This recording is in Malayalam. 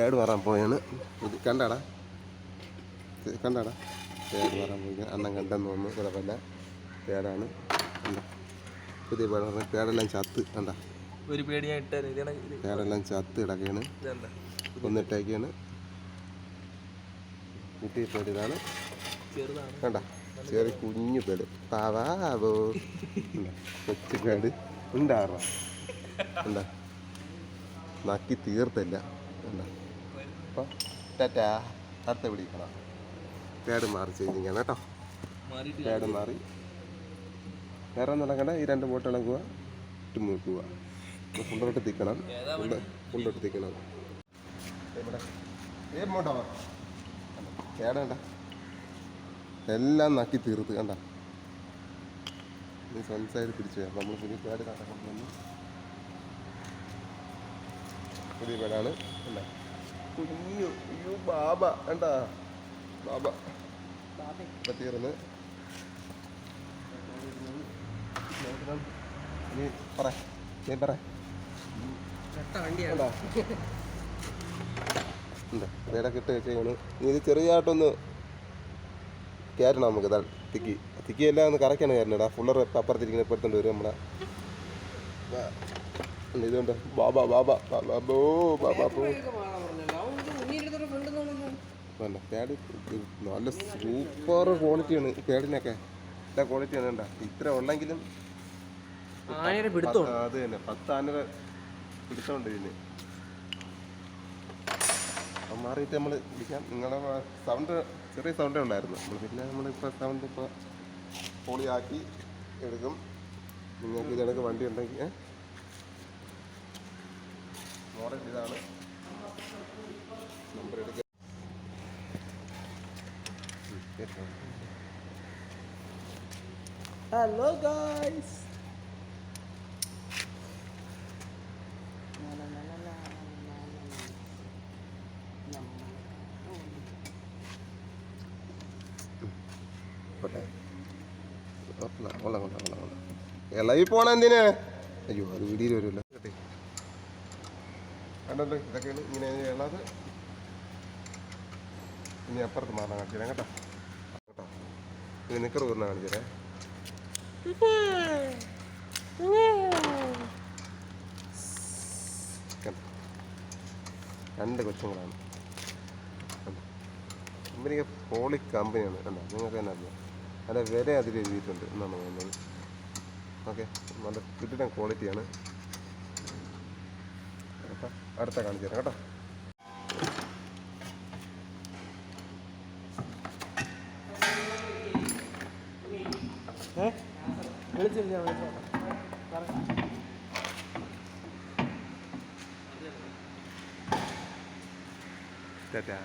പേട് മാറാൻ പോയാണ്. ഇത് കണ്ടാടാ പേട് മാറാൻ പോയി. അണ്ണം കണ്ടെന്ന് തോന്നുന്നു. കുഴപ്പമില്ല, പേടാണ്. കണ്ട പുതിയ പേട് പറഞ്ഞ പേടെല്ലാം ചത്ത്. കണ്ട ഒരു പേടി ഞാൻ ഇട്ടായിരുന്നു. പേടെല്ലാം ചത്ത് കിടക്കുകയാണ്. ഒന്നിട്ടേക്കാണ് കുട്ടി പേട്. ഇതാണ് കണ്ട ചെറിയ കുഞ്ഞു പേട്. പാവാവോ കൊച്ചു പേട് ഉണ്ടാറ. എന്താ നക്കി തീർത്തില്ല. എന്താ അപ്പം ടാറ്റാ. അടുത്ത പിടിക്കണം. പേട് മാറി ചെയ്തിരിക്കണം കേട്ടോ. പേട് മാറി വേറെ ഒന്നും നടക്കണ്ട. ഈ 2 ബോട്ട് ഇളകുക, ഇട്ട് മൂക്കുക. ഫുള്ളോട്ട് തിക്കണം. ഫുള്ളോട്ട് തിക്കണം. ഇവിടെ പേടണ്ട എല്ലാം നക്കി തീർത്ത്. കണ്ട നീ ഫ്രണ്ട്സായിട്ട് പിടിച്ചു. അപ്പം നമ്മൾ പുതിയ പേട് നടക്കുന്നു. പുതിയ പേടാണ്. അല്ല കുഞ്ഞു അയ്യോ ബാബ കണ്ടാ ബാബ ഇപ്പം തീർന്ന്. നീ പറ എന്താ പേടൊക്കെ ഇട്ട് വെച്ചാണ്. നീ ഇത് ചെറിയതായിട്ടൊന്ന് കയറ്റണം. നമുക്ക് തിക്കി എല്ലാം ഒന്ന് കറക്കാണ് കയറണടാ. ഫുള്ളർ അപ്പുറത്തിരിക്കുന്ന ഇപ്പുറത്തോണ്ട് വരും നമ്മളെ. ഇതുകൊണ്ട് ബാബാ പേട് നല്ല സൂപ്പർ ക്വാളിറ്റിയാണ്. പേടിനൊക്കെ എല്ലാ ക്വാളിറ്റിയാണ്. കണ്ട ഇത്ര ഉള്ളെങ്കിലും അത് തന്നെ 10 ആനയുടെ പിടുത്തമുണ്ട് ഇതിന്. അപ്പം മാറിയിട്ട് നമ്മൾ പിടിക്കാം. നിങ്ങളുടെ സൗണ്ട് ചെറിയ സൗണ്ടേ ഉണ്ടായിരുന്നു. പിന്നെ നമ്മളിപ്പോൾ സൗണ്ട് ഇപ്പോൾ പൊളിയാക്കി എടുക്കും. നിങ്ങൾക്ക് ഇതിനൊക്കെ വണ്ടി ഉണ്ടെങ്കിൽ മോഡൽ ഇതാണ്. നമ്പർ എടുക്കുക. ഹലോ ഗായ്സ്, ഇളവി പോണ എന്തിനാ? അയ്യോ അത് വീഡിയോയിൽ വരുമല്ലോ. കണ്ടല്ലോ ഇതൊക്കെയാണ് ഇങ്ങനെ ഉള്ളത്. ഇനി അപ്പുറത്ത് മാറാൻ കാണിച്ചു കേട്ടോ. ഇനി നിക്കർ കൂർന്ന കാണിച്ചേ. 2 കൊച്ചുങ്ങളാണ്. കമ്പനിക്ക് പോളി കമ്പനിയാണ്. കണ്ടോ നിങ്ങൾക്ക് തന്നെ അറിയാം. അതിൻ്റെ വില അതിൽ എഴുതിയിട്ടുണ്ട് എന്നാണ് തോന്നുന്നത്. ഓക്കെ, നല്ല കിട്ടിയ ക്വാളിറ്റിയാണ്. അപ്പം അടുത്ത കാണിച്ചു തരാം കേട്ടോ. ടാറ്റാ.